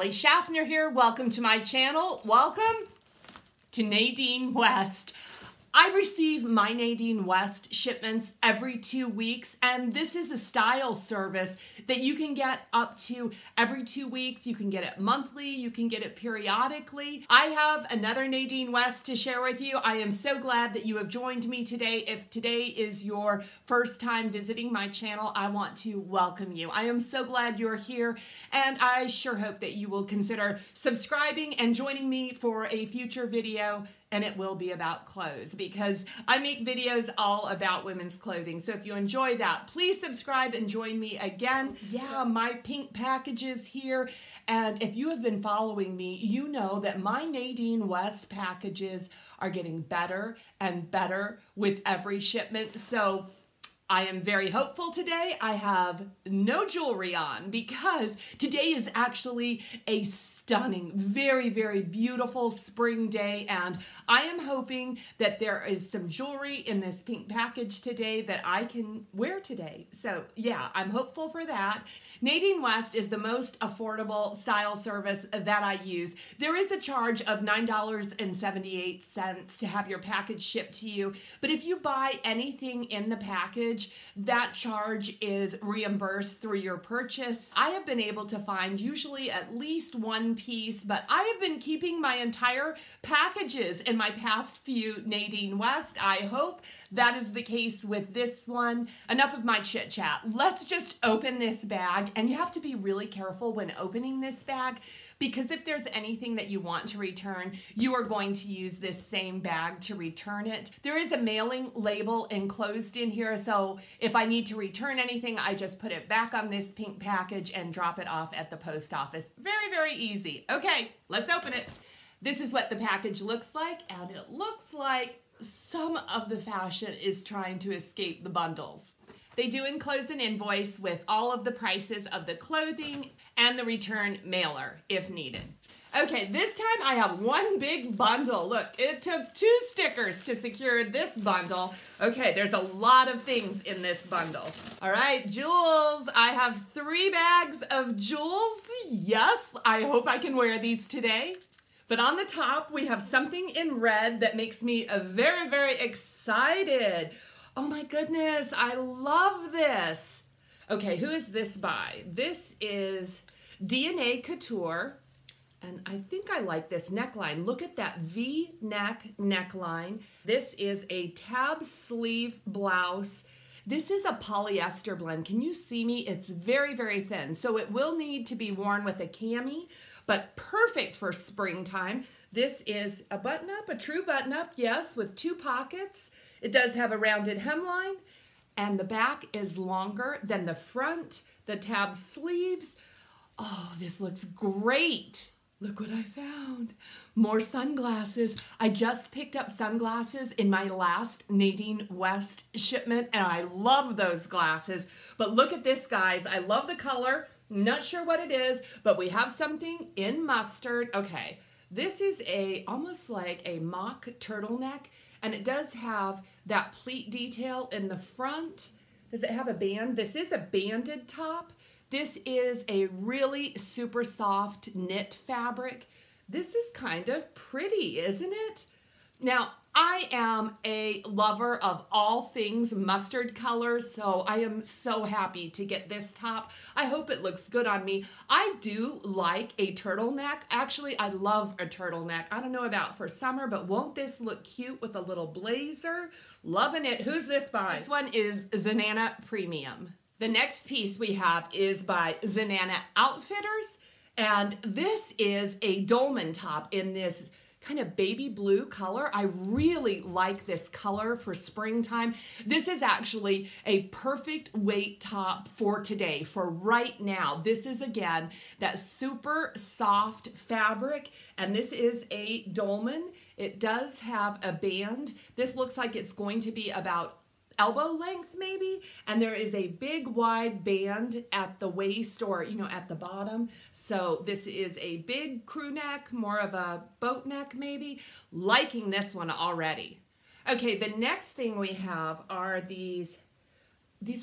Shaffner here. Welcome to my channel. Welcome to Nadine West. I receive my Nadine West shipments every 2 weeks, and this is a style service that you can get up to every 2 weeks. You can get it monthly, you can get it periodically. I have another Nadine West to share with you. I am so glad that you have joined me today. If today is your first time visiting my channel, I want to welcome you. I am so glad you're here, and I sure hope that you will consider subscribing and joining me for a future video. And it will be about clothes because I make videos all about women's clothing. So if you enjoy that, please subscribe and join me again. Yeah, my pink packages here. And if you have been following me, you know that my Nadine West packages are getting better and better with every shipment. So I am very hopeful today. I have no jewelry on because today is actually a stunning, very, very beautiful spring day, and I am hoping that there is some jewelry in this pink package today that I can wear today. So yeah, I'm hopeful for that. Nadine West is the most affordable style service that I use. There is a charge of $9.78 to have your package shipped to you, but if you buy anything in the package, that charge is reimbursed through your purchase. I have been able to find usually at least one piece, but I have been keeping my entire packages in my past few Nadine West. I hope that is the case with this one. Enough of my chit chat. Let's just open this bag, and you have to be really careful when opening this bag because if there's anything that you want to return, you are going to use this same bag to return it. There is a mailing label enclosed in here, so if I need to return anything, I just put it back on this pink package and drop it off at the post office. Very, very easy. Okay, let's open it. This is what the package looks like, and it looks like some of the fashion is trying to escape the bundles. They do enclose an invoice with all of the prices of the clothing and the return mailer if needed. Okay, this time I have one big bundle. Look, it took 2 stickers to secure this bundle. Okay, there's a lot of things in this bundle. All right, jewels. I have 3 bags of jewels. Yes, I hope I can wear these today. But on the top, we have something in red that makes me very, very excited. Oh my goodness, I love this. Okay, who is this by? This is DNA Couture, and I think I like this neckline. Look at that V-neck neckline. This is a tab sleeve blouse. This is a polyester blend. Can you see me? It's very, very thin, so it will need to be worn with a cami, but perfect for springtime. This is a button-up, a true button-up, yes, with 2 pockets. It does have a rounded hemline, and the back is longer than the front. The tab sleeves. Oh, this looks great. Look what I found. More sunglasses. I just picked up sunglasses in my last Nadine West shipment, and I love those glasses. But look at this, guys. I love the color. Not sure what it is, but we have something in mustard. Okay, this is almost like a mock turtleneck, and it does have that pleat detail in the front. Does it have a band? This is a banded top. This is a really super soft knit fabric. This is kind of pretty, isn't it? Now, I am a lover of all things mustard colors, so I am so happy to get this top. I hope it looks good on me. I do like a turtleneck. Actually, I love a turtleneck. I don't know about for summer, but won't this look cute with a little blazer? Loving it. Who's this by? This one is Zenana Premium. The next piece we have is by Zenana Outfitters, and this is a dolman top in this kind of baby blue color. I really like this color for springtime. This is actually a perfect weight top for today, for right now. This is, again, that super soft fabric, and this is a dolman. It does have a band. This looks like it's going to be about elbow length maybe, and there is a big wide band at the waist, or at the bottom. So this is a big crew neck, more of a boat neck maybe. Liking this one already. Okay, the next thing we have are these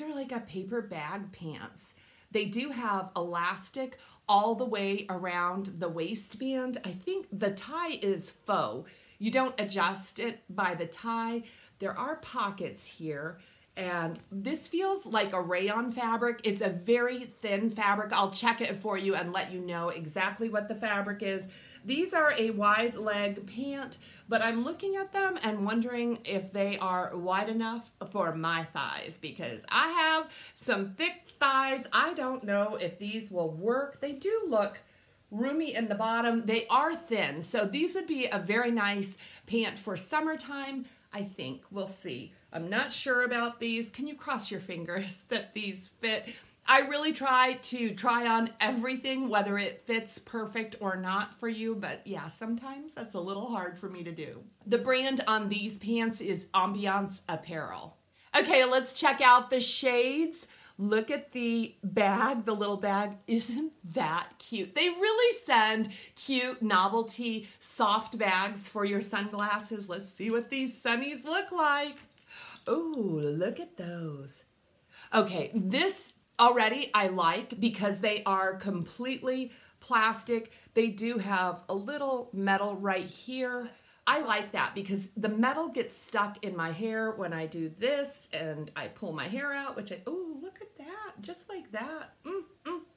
are like a paper bag pants. They do have elastic all the way around the waistband. I think the tie is faux. You don't adjust it by the tie. There are pockets here, and this feels like a rayon fabric. It's a very thin fabric. I'll check it for you and let you know exactly what the fabric is. These are a wide leg pant, but I'm looking at them and wondering if they are wide enough for my thighs, because I have some thick thighs. I don't know if these will work. They do look roomy in the bottom. They are thin, so these would be a very nice pant for summertime, I think. We'll see. I'm not sure about these. Can you cross your fingers that these fit? I really try to try on everything, whether it fits perfect or not for you, but yeah, sometimes that's a little hard for me to do. The brand on these pants is Ambiance Apparel. Okay, let's check out the shades. Look at the bag, the little bag. Isn't that cute? They really send cute novelty soft bags for your sunglasses. Let's see what these Sunnies look like. Oh, look at those. Okay, this already I like because they are completely plastic. They do have a little metal right here. I like that because the metal gets stuck in my hair when I do this and I pull my hair out, which oh, look at that, just like that.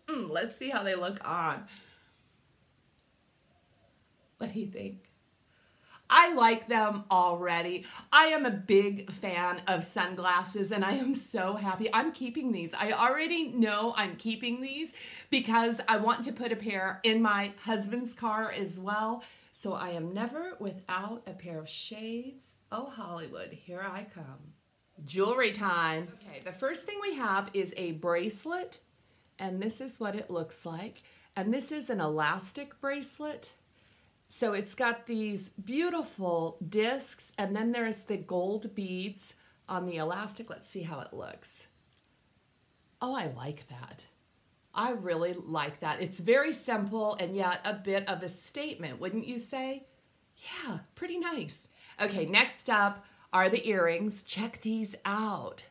Let's see how they look on. What do you think? I like them already. I am a big fan of sunglasses and I am so happy. I'm keeping these. I already know I'm keeping these because I want to put a pair in my husband's car as well. So I am never without a pair of shades. Oh, Hollywood, here I come. Jewelry time. Okay, the first thing we have is a bracelet, and this is what it looks like. And this is an elastic bracelet. So it's got these beautiful discs, and then there's the gold beads on the elastic. Let's see how it looks. Oh, I like that. I really like that. It's very simple and yet a bit of a statement, wouldn't you say? Yeah, pretty nice. Okay, next up are the earrings. Check these out.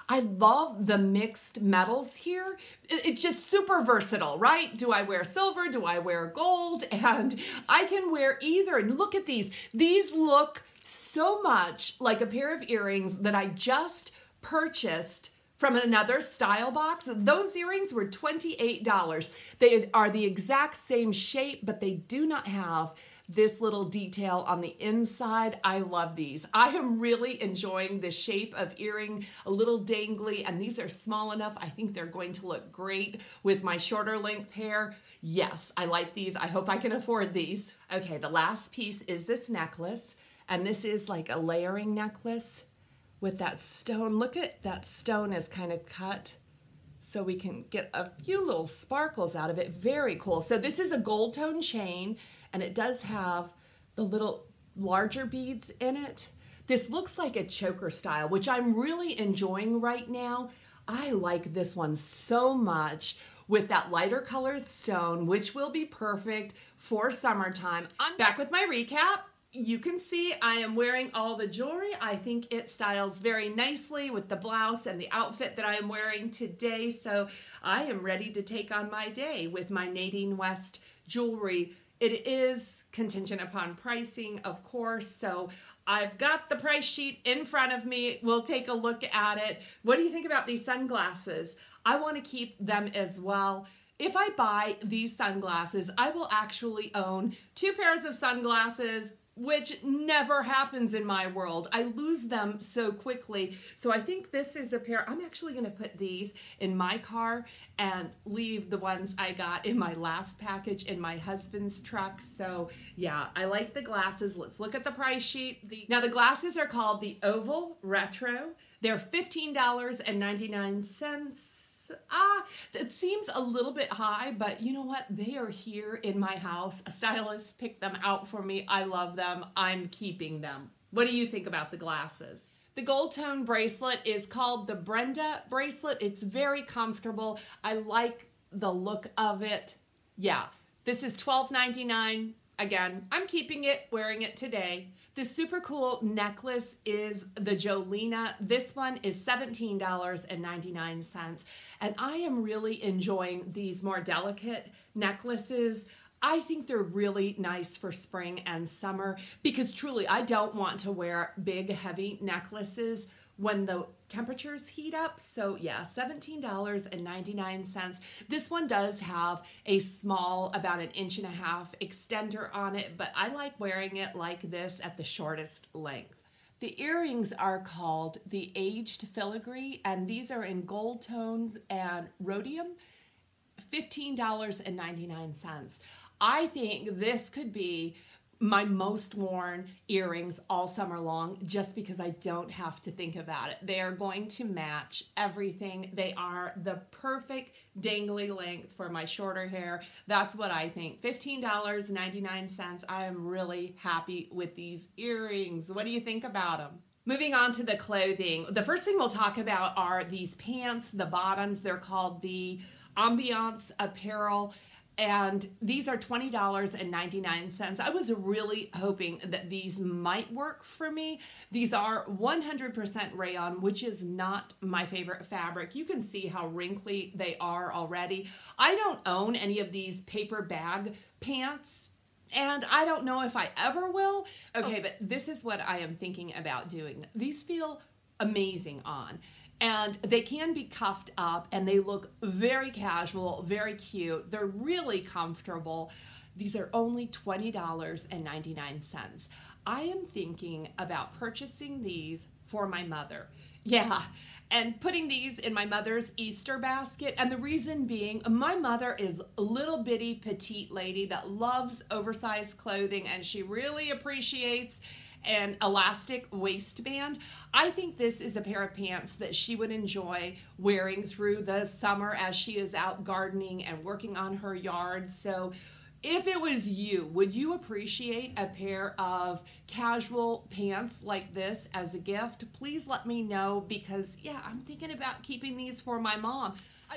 I love the mixed metals here. It's just super versatile, right? Do I wear silver? Do I wear gold? And I can wear either. And look at these. These look so much like a pair of earrings that I just purchased from another style box. Those earrings were $28. They are the exact same shape, but they do not have this little detail on the inside. I love these. I am really enjoying the shape of earring, a little dangly, and these are small enough. I think they're going to look great with my shorter length hair. Yes, I like these. I hope I can afford these. Okay, the last piece is this necklace, and this is like a layering necklace with that stone. Look at that stone is kind of cut so we can get a few little sparkles out of it. Very cool. So this is a gold tone chain, and it does have the little larger beads in it. This looks like a choker style, which I'm really enjoying right now. I like this one so much with that lighter colored stone, which will be perfect for summertime. I'm back with my recap. You can see I am wearing all the jewelry. I think it styles very nicely with the blouse and the outfit that I am wearing today. So I am ready to take on my day with my Nadine West jewelry. It is contingent upon pricing, of course. So I've got the price sheet in front of me. We'll take a look at it. What do you think about these sunglasses? I want to keep them as well. If I buy these sunglasses, I will actually own 2 pairs of sunglasses, which never happens in my world. I lose them so quickly. So I think this is a pair. I'm actually going to put these in my car and leave the ones I got in my last package in my husband's truck. So yeah, I like the glasses. Let's look at the price sheet. Now the glasses are called the Oval Retro. They're $15.99. It seems a little bit high, but you know what? They are here in my house. A stylist picked them out for me. I love them. I'm keeping them. What do you think about the glasses? The gold tone bracelet is called the Brenda bracelet. It's very comfortable. I like the look of it. Yeah, this is $12.99. Again, I'm keeping it, wearing it today. The super cool necklace is the Jolina. This one is $17.99. And I am really enjoying these more delicate necklaces. I think they're really nice for spring and summer because truly I don't want to wear big, heavy necklaces when the temperatures heat up. So yeah, $17.99. This one does have a small, about 1.5 inches extender on it, but I like wearing it like this at the shortest length. The earrings are called the Aged Filigree, and these are in gold tones and rhodium, $15.99. I think this could be my most worn earrings all summer long just because I don't have to think about it. They are going to match everything. They are the perfect dangly length for my shorter hair. That's what I think. $15.99. I am really happy with these earrings. What do you think about them? Moving on to the clothing. The first thing we'll talk about are these pants, the bottoms. They're called the Ambiance Apparel. And these are $20.99. I was really hoping that these might work for me. These are 100% rayon, which is not my favorite fabric. You can see how wrinkly they are already. I don't own any of these paper bag pants, and I don't know if I ever will. Okay, but this is what I am thinking about doing. These feel amazing on. And they can be cuffed up and they look very casual, very cute. They're really comfortable. These are only $20.99. I am thinking about purchasing these for my mother. Yeah, and putting these in my mother's Easter basket. And the reason being, my mother is a little bitty petite lady that loves oversized clothing, and she really appreciates an elastic waistband. I think this is a pair of pants that she would enjoy wearing through the summer as she is out gardening and working on her yard. So if it was you, would you appreciate a pair of casual pants like this as a gift? Please let me know because, yeah, I'm thinking about keeping these for my mom.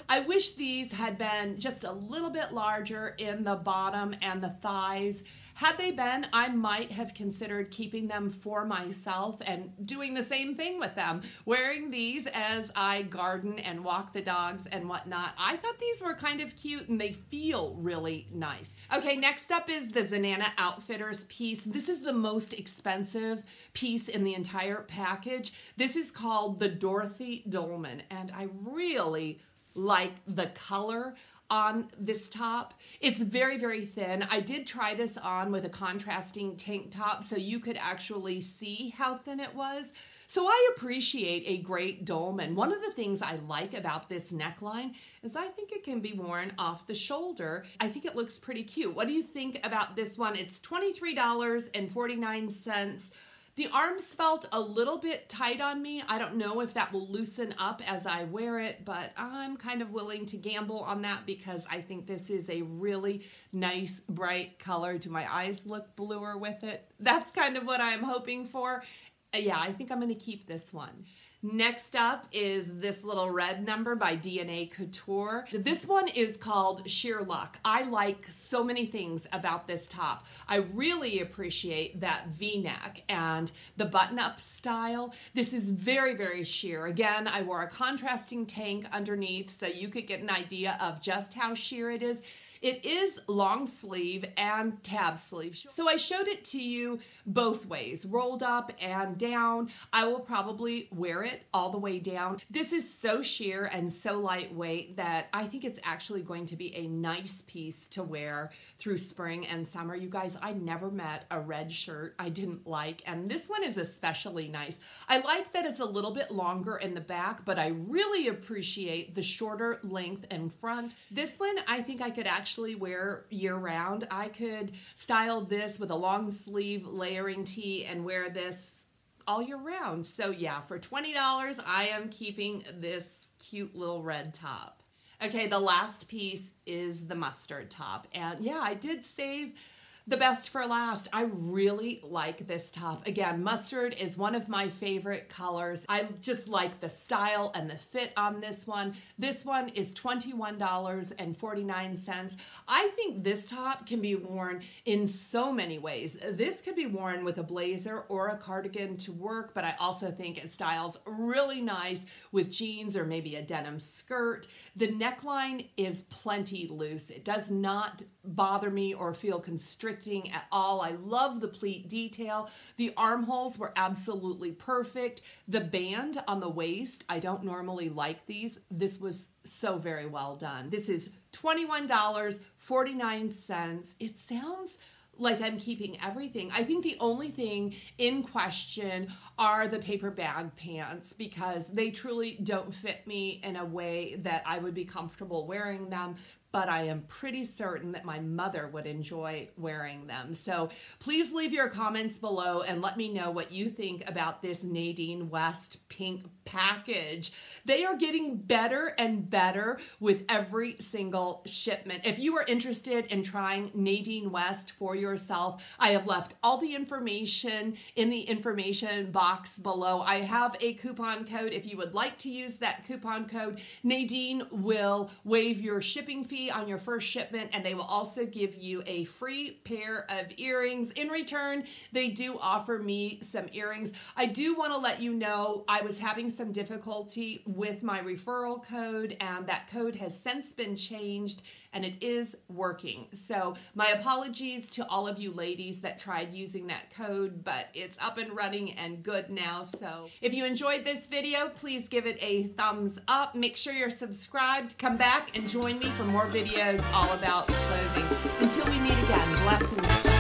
I wish these had been just a little bit larger in the bottom and the thighs. Had they been, I might have considered keeping them for myself and doing the same thing with them, wearing these as I garden and walk the dogs and whatnot. I thought these were kind of cute and they feel really nice. Okay, next up is the Zenana Outfitters piece. This is the most expensive piece in the entire package. This is called the Dorothy Dolman, and I really like the color on this top. It's very, very thin. I did try this on with a contrasting tank top so you could actually see how thin it was. So I appreciate a great dolman. One of the things I like about this neckline is I think it can be worn off the shoulder. I think it looks pretty cute. What do you think about this one? It's $23.49. The arms felt a little bit tight on me. I don't know if that will loosen up as I wear it, but I'm kind of willing to gamble on that because I think this is a really nice, bright color. Do my eyes look bluer with it? That's kind of what I'm hoping for. Yeah, I think I'm going to keep this one. Next up is this little red number by DNA Couture. This one is called Sheer Luck. I like so many things about this top. I really appreciate that V-neck and the button-up style. This is very, very sheer. Again, I wore a contrasting tank underneath so you could get an idea of just how sheer it is. It is long sleeve and tab sleeve. So I showed it to you both ways, rolled up and down. I will probably wear it all the way down. This is so sheer and so lightweight that I think it's actually going to be a nice piece to wear through spring and summer. You guys, I never met a red shirt I didn't like, and this one is especially nice. I like that it's a little bit longer in the back, but I really appreciate the shorter length in front. This one, I think I could actually wear year-round. I could style this with a long sleeve layering tee and wear this all year round. So yeah, for $20, I am keeping this cute little red top. Okay, the last piece is the mustard top. And yeah, I did save the best for last. I really like this top. Again, mustard is one of my favorite colors. I just like the style and the fit on this one. This one is $21.49. I think this top can be worn in so many ways. This could be worn with a blazer or a cardigan to work, but I also think it styles really nice with jeans or maybe a denim skirt. The neckline is plenty loose. It does not bother me or feel constricting at all. I love the pleat detail. The armholes were absolutely perfect. The band on the waist, I don't normally like these. This was so very well done. This is $21.49. It sounds like I'm keeping everything. I think the only thing in question are the paper bag pants because they truly don't fit me in a way that I would be comfortable wearing them, but I am pretty certain that my mother would enjoy wearing them. So please leave your comments below and let me know what you think about this Nadine West pink package. They are getting better and better with every single shipment. If you are interested in trying Nadine West for yourself, I have left all the information in the information box below. I have a coupon code. If you would like to use that coupon code, Nadine will waive your shipping fee on your first shipment, and they will also give you a free pair of earrings. In return, they do offer me some earrings. I do want to let you know I was having some difficulty with my referral code, and that code has since been changed and it is working. So my apologies to all of you ladies that tried using that code, but it's up and running and good now. So if you enjoyed this video, please give it a thumbs up. Make sure you're subscribed. Come back and join me for more videos all about clothing. Until we meet again, blessings to you.